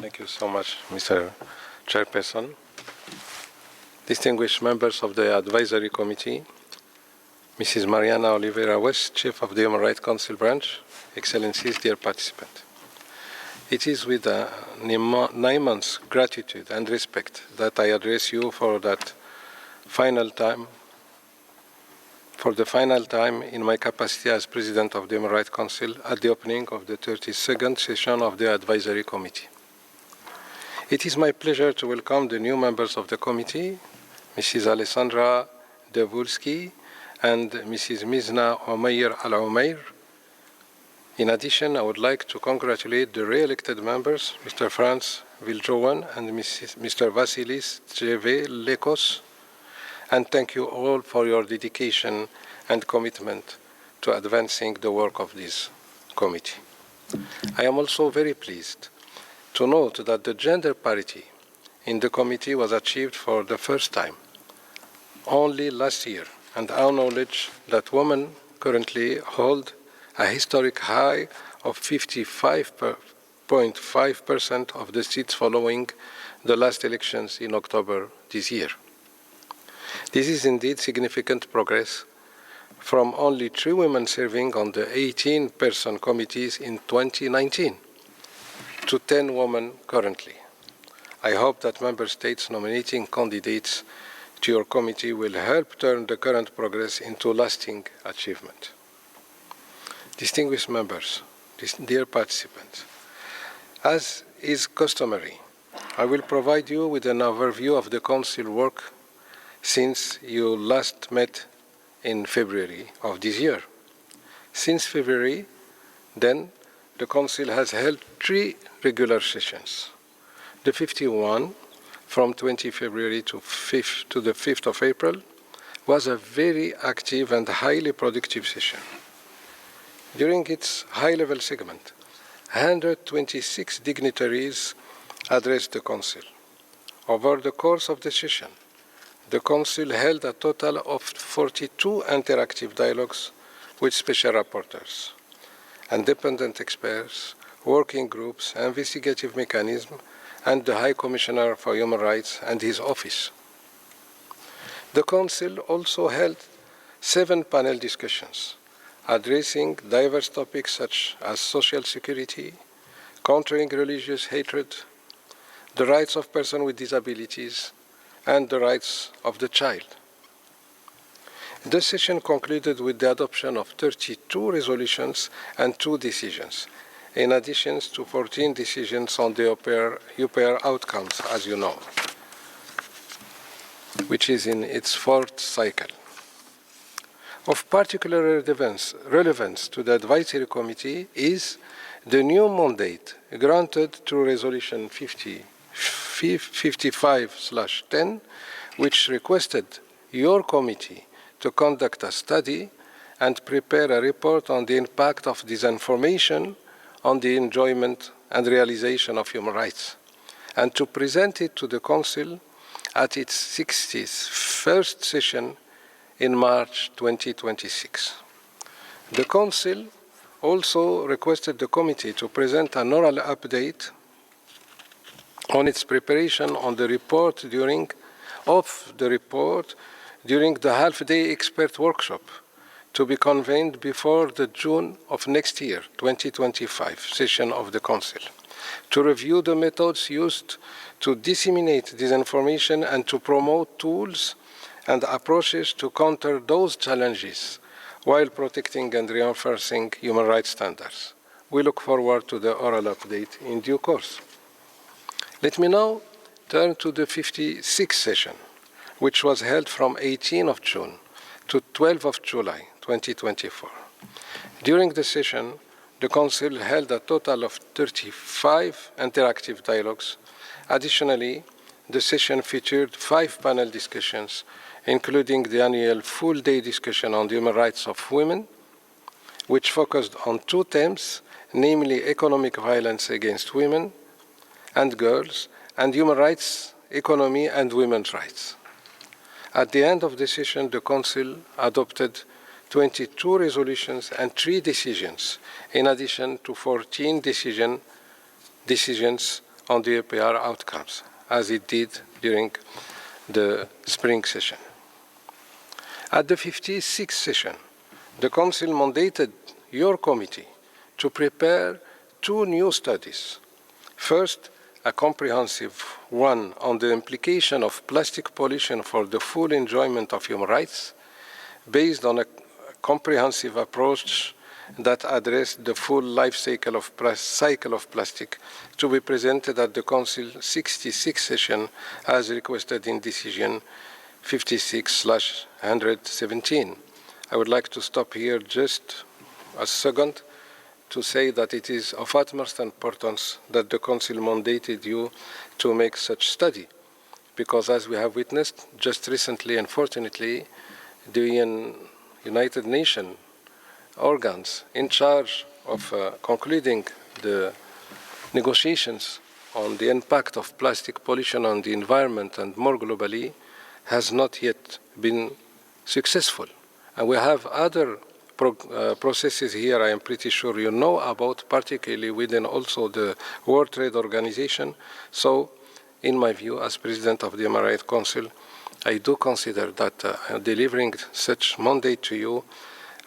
Thank you so much, Mr. Chairperson. Distinguished members of the Advisory Committee, Mrs. Mariana Oliveira West, Chief of the Human Rights Council Branch, Excellencies, dear participants. It is with an immense gratitude and respect that I address you for the final time in my capacity as President of the Human Rights Council at the opening of the 32nd session of the Advisory Committee. It is my pleasure to welcome the new members of the committee, Mrs. Alessandra Devulski and Mrs. Mizna Omeir Al-Umair. In addition, I would like to congratulate the re-elected members, Mr. Franz Viljoen and Mr. Vasilis Tsevelekos, and thank you all for your dedication and commitment to advancing the work of this committee. I am also very pleased to note that the gender parity in the committee was achieved for the first time only last year, and I acknowledge that women currently hold a historic high of 55.5% of the seats following the last elections in October this year. This is indeed significant progress from only 3 women serving on the 18-person committees in 2019 to 10 women currently. I hope that member states nominating candidates to your committee will help turn the current progress into lasting achievement. Distinguished members, dear participants, as is customary, I will provide you with an overview of the Council work since you last met in February of this year. Since February, then, the Council has held 3 regular sessions. The 51 from 20 February to the 5th of April was a very active and highly productive session. During its high-level segment, 126 dignitaries addressed the Council. Over the course of the session, the Council held a total of 42 interactive dialogues with special rapporteurs, independent experts, working groups, investigative mechanisms, and the High Commissioner for Human Rights and his office. The Council also held 7 panel discussions addressing diverse topics such as social security, countering religious hatred, the rights of persons with disabilities, and the rights of the child. The session concluded with the adoption of 32 resolutions and 2 decisions, in addition to 14 decisions on the UPR outcomes, as you know, which is in its 4th cycle. Of particular relevance to the Advisory Committee is the new mandate granted through Resolution 55/10, which requested your committee to conduct a study and prepare a report on the impact of disinformation on the enjoyment and realization of human rights, and to present it to the Council at its 61st session in March 2026. The Council also requested the Committee to present an oral update on its preparation on the report during the half-day expert workshop to be convened before the June of next year, 2025, session of the Council, to review the methods used to disseminate disinformation and to promote tools and approaches to counter those challenges while protecting and reinforcing human rights standards. We look forward to the oral update in due course. Let me now turn to the 56th session, which was held from 18 of June to 12 of July, 2024. During the session, the Council held a total of 35 interactive dialogues. Additionally, the session featured 5 panel discussions, including the annual full-day discussion on the human rights of women, which focused on 2 themes, namely economic violence against women and girls, and human rights, economy, and women's rights. At the end of the session, the Council adopted 22 resolutions and 3 decisions, in addition to 14 decisions on the APR outcomes, as it did during the spring session. At the 56th session, the Council mandated your committee to prepare 2 new studies. First, a comprehensive one on the implication of plastic pollution for the full enjoyment of human rights, based on a comprehensive approach that addressed the full life cycle of plastic, to be presented at the Council 66th session as requested in Decision 56/117. I would like to stop here just a second to say that it is of utmost importance that the Council mandated you to make such study, because as we have witnessed just recently, unfortunately, the United Nations organs in charge of concluding the negotiations on the impact of plastic pollution on the environment and more globally has not yet been successful. And we have other processes here I am pretty sure you know about, particularly within also the World Trade Organization. So, in my view, as President of the Human Rights Council, I do consider that delivering such mandate to you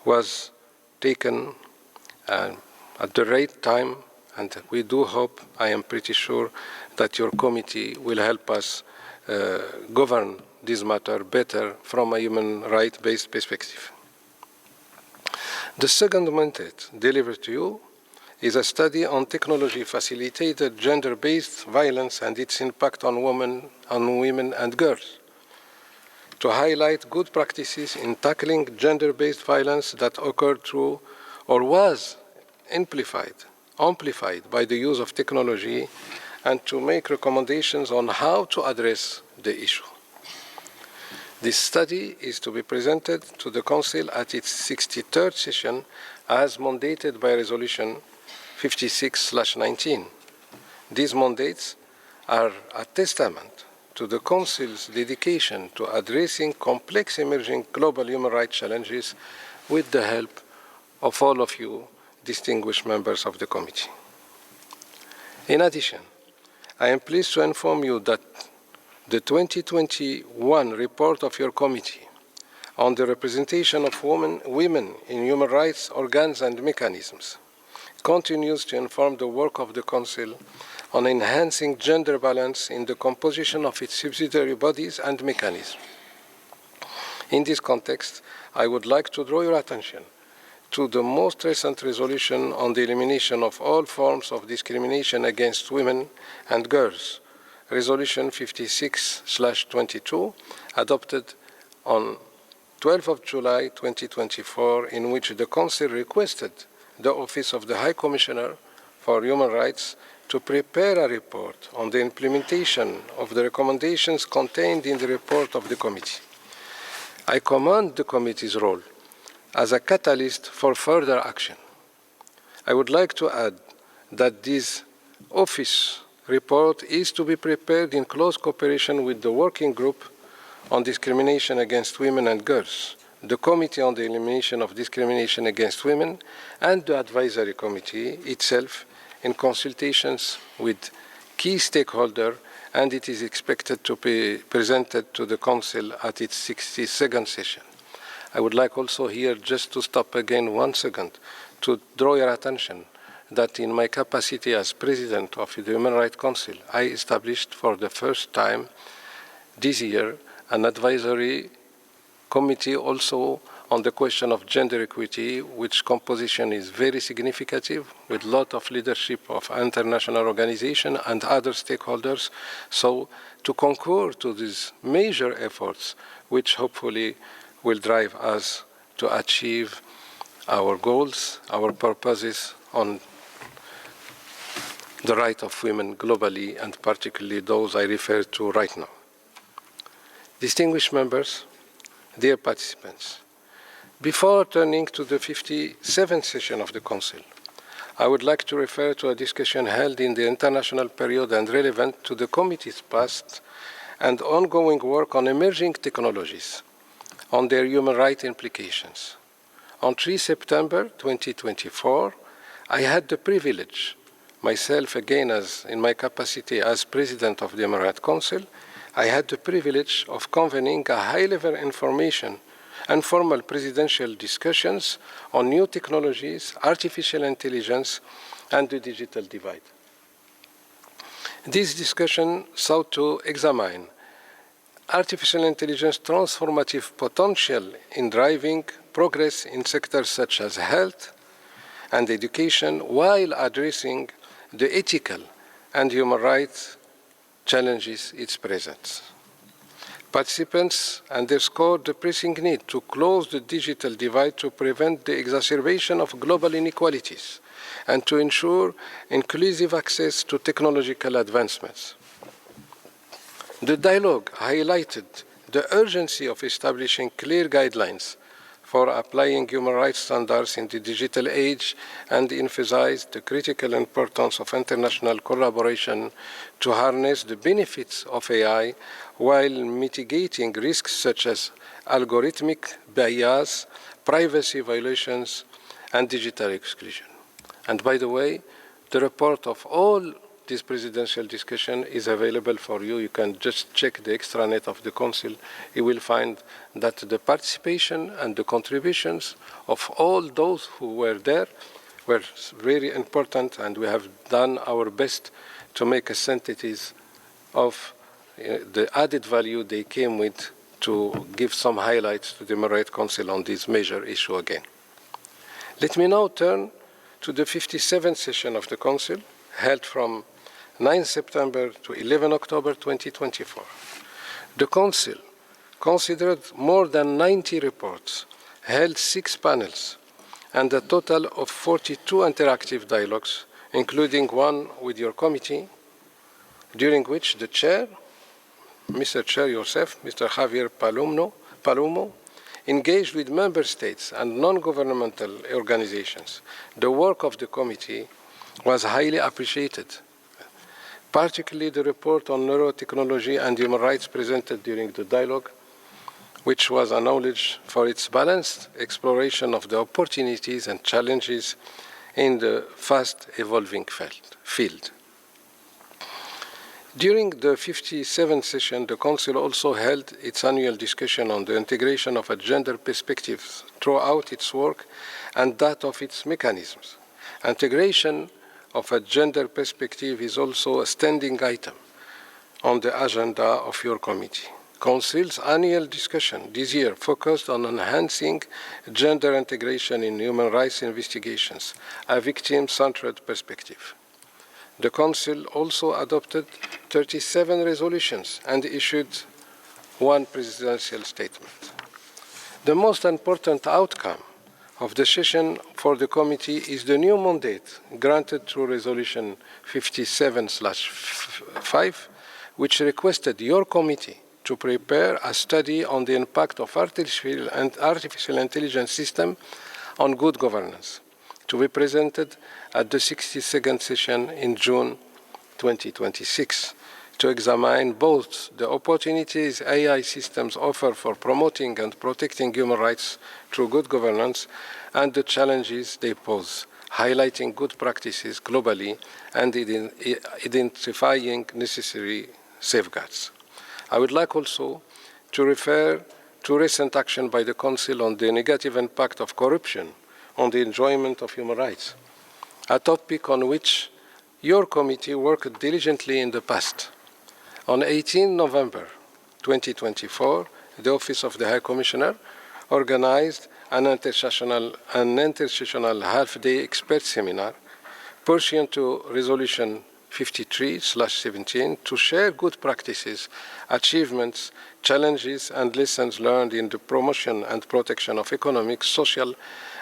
was taken at the right time, and we do hope, I am pretty sure, that your committee will help us govern this matter better from a human rights-based perspective. The second mandate delivered to you is a study on technology-facilitated gender-based violence and its impact on women and girls, to highlight good practices in tackling gender-based violence that occurred through or was amplified by the use of technology, and to make recommendations on how to address the issue. This study is to be presented to the Council at its 63rd session as mandated by Resolution 56/19. These mandates are a testament to the Council's dedication to addressing complex emerging global human rights challenges with the help of all of you, distinguished members of the committee. In addition, I am pleased to inform you that the 2021 report of your committee on the representation of women in human rights organs and mechanisms continues to inform the work of the Council on enhancing gender balance in the composition of its subsidiary bodies and mechanisms. In this context, I would like to draw your attention to the most recent resolution on the elimination of all forms of discrimination against women and girls, Resolution 56/22, adopted on 12 of July 2024, in which the Council requested the Office of the High Commissioner for Human Rights to prepare a report on the implementation of the recommendations contained in the report of the committee. I commend the committee's role as a catalyst for further action. I would like to add that this Office report is to be prepared in close cooperation with the Working Group on Discrimination Against Women and Girls, the Committee on the Elimination of Discrimination Against Women, and the Advisory Committee itself, in consultations with key stakeholders, and it is expected to be presented to the Council at its 62nd session. I would like also here just to stop again 1 second to draw your attention that in my capacity as President of the Human Rights Council, I established for the first time this year an advisory committee also on the question of gender equity, which composition is very significant, with a lot of leadership of international organizations and other stakeholders, so to concur to these major efforts, which hopefully will drive us to achieve our goals, our purposes on the right of women globally, and particularly those I refer to right now. Distinguished members, dear participants, before turning to the 57th session of the Council, I would like to refer to a discussion held in the international period and relevant to the committee's past and ongoing work on emerging technologies, on their human rights implications. On 3 September 2024, I had the privilege, myself, again, in my capacity as President of the Human Rights Council, I had the privilege of convening a high-level informal presidential discussions on new technologies, artificial intelligence, and the digital divide. This discussion sought to examine artificial intelligence transformative potential in driving progress in sectors such as health and education, while addressing the ethical and human rights challenges it presents. Participants underscored the pressing need to close the digital divide to prevent the exacerbation of global inequalities and to ensure inclusive access to technological advancements. The dialogue highlighted the urgency of establishing clear guidelines for applying human rights standards in the digital age and emphasized the critical importance of international collaboration to harness the benefits of AI while mitigating risks such as algorithmic bias, privacy violations, and digital exclusion. And by the way, the report of all this presidential discussion is available for you. You can just check the extranet of the Council. You will find that the participation and the contributions of all those who were there were very important, and we have done our best to make a synthesis of the added value they came with to give some highlights to the Human Rights Council on this major issue again. Let me now turn to the 57th session of the Council, held from 9 September to 11 October 2024. The Council considered more than 90 reports, held 6 panels, and a total of 42 interactive dialogues, including one with your committee, during which the Chair, Mr. Chair yourself, Mr. Javier Palomo, engaged with member states and non-governmental organizations. The work of the committee was highly appreciated, particularly the report on neurotechnology and human rights presented during the dialogue, which was acknowledged for its balanced exploration of the opportunities and challenges in the fast-evolving field. During the 57th session, the Council also held its annual discussion on the integration of a gender perspective throughout its work and that of its mechanisms. Integration of a gender perspective is also a standing item on the agenda of your committee. Council's annual discussion this year focused on enhancing gender integration in human rights investigations, a victim-centered perspective. The Council also adopted 37 resolutions and issued 1 presidential statement. The most important outcome of the session for the committee is the new mandate granted through Resolution 57/5, which requested your committee to prepare a study on the impact of artificial intelligence system on good governance, to be presented at the 62nd session in June 2026, to examine both the opportunities AI systems offer for promoting and protecting human rights through good governance and the challenges they pose, highlighting good practices globally and identifying necessary safeguards. I would like also to refer to recent action by the Council on the negative impact of corruption on the enjoyment of human rights, a topic on which your committee worked diligently in the past. On 18 November 2024, the Office of the High Commissioner organized an intersessional half-day expert seminar pursuant to Resolution 53/17 to share good practices, achievements, challenges, and lessons learned in the promotion and protection of economic, social,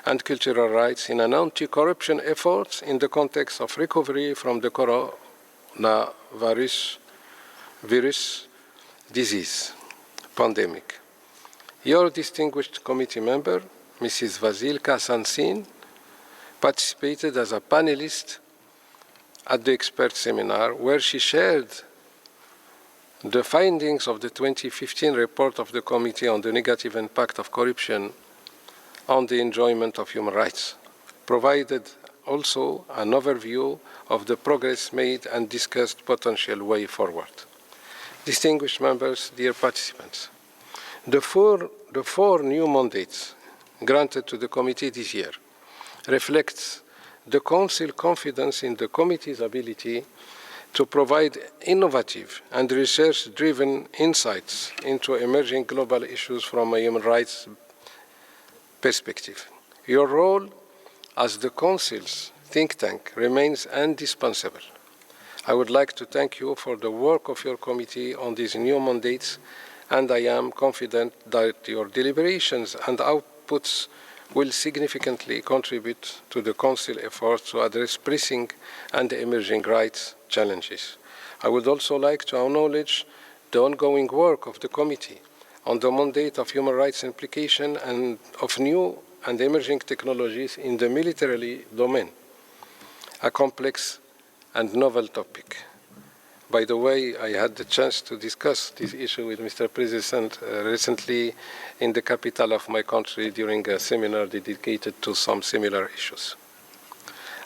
and cultural rights in an anti-corruption efforts in the context of recovery from the coronavirus disease pandemic. Your distinguished committee member, Mrs. Vasilka Sansin, participated as a panelist at the expert seminar, where she shared the findings of the 2015 report of the Committee on the Negative Impact of Corruption on the Enjoyment of Human Rights, provided also an overview of the progress made and discussed potential way forward. Distinguished members, dear participants, the four new mandates granted to the committee this year reflects the Council confidence in the committee's ability to provide innovative and research-driven insights into emerging global issues from a human rights perspective. Your role as the Council's think tank remains indispensable. I would like to thank you for the work of your committee on these new mandates, and I am confident that your deliberations and outputs will significantly contribute to the Council efforts to address pressing and emerging rights challenges. I would also like to acknowledge the ongoing work of the committee on the mandate of human rights implication and of new and emerging technologies in the military domain, a complex and novel topic. By the way, I had the chance to discuss this issue with Mr. President recently in the capital of my country during a seminar dedicated to some similar issues.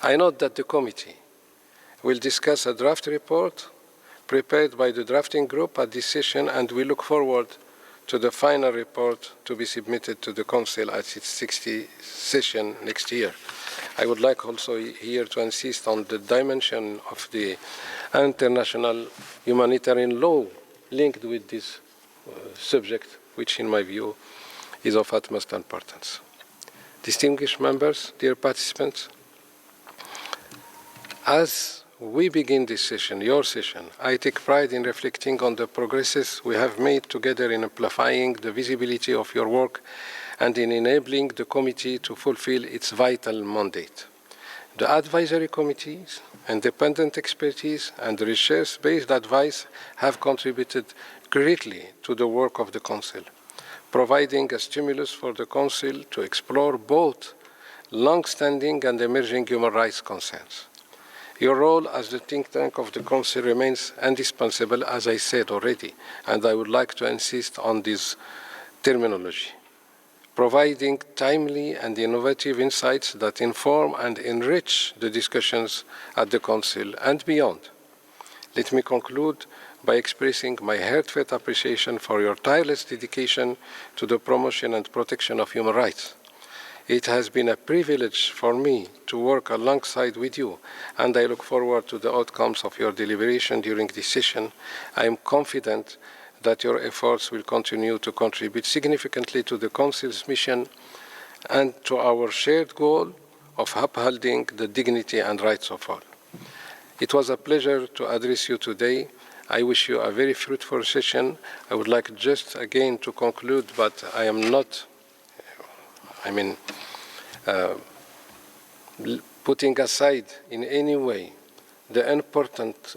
I note that the committee will discuss a draft report prepared by the drafting group at this session, and we look forward to the final report to be submitted to the Council at its 60th session next year. I would like also here to insist on the dimension of the international humanitarian law linked with this subject, which in my view is of utmost importance. Distinguished members, dear participants, as we begin this session, your session, I take pride in reflecting on the progresses we have made together in amplifying the visibility of your work and in enabling the committee to fulfill its vital mandate. The advisory committees, independent expertise, and research-based advice have contributed greatly to the work of the Council, providing a stimulus for the Council to explore both long-standing and emerging human rights concerns. Your role as the think tank of the Council remains indispensable, as I said already, and I would like to insist on this terminology, providing timely and innovative insights that inform and enrich the discussions at the Council and beyond. Let me conclude by expressing my heartfelt appreciation for your tireless dedication to the promotion and protection of human rights. It has been a privilege for me to work alongside with you, and I look forward to the outcomes of your deliberation during this session. I am confident that your efforts will continue to contribute significantly to the Council's mission and to our shared goal of upholding the dignity and rights of all. It was a pleasure to address you today. I wish you a very fruitful session. I would like just again to conclude, but I am not, putting aside in any way the important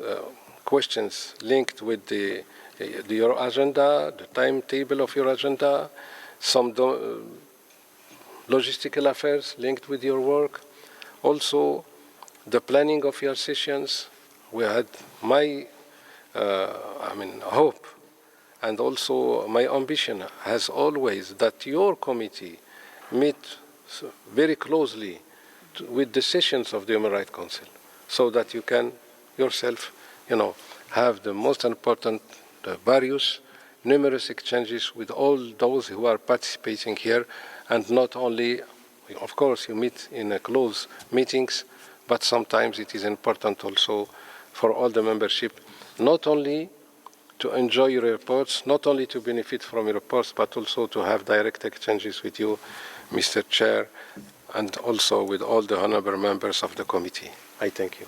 questions linked with your agenda, the timetable of your agenda, some logistical affairs linked with your work, also the planning of your sessions. We had my hope and also my ambition has always that your committee meet very closely with the sessions of the Human Rights Council, so that you can yourself, have the most important, the various numerous exchanges with all those who are participating here, and not only, of course, you meet in close meetings, but sometimes it is important also for all the membership, not only to enjoy your reports, not only to benefit from your reports, but also to have direct exchanges with you, Mr. Chair, and also with all the honorable members of the committee. I thank you.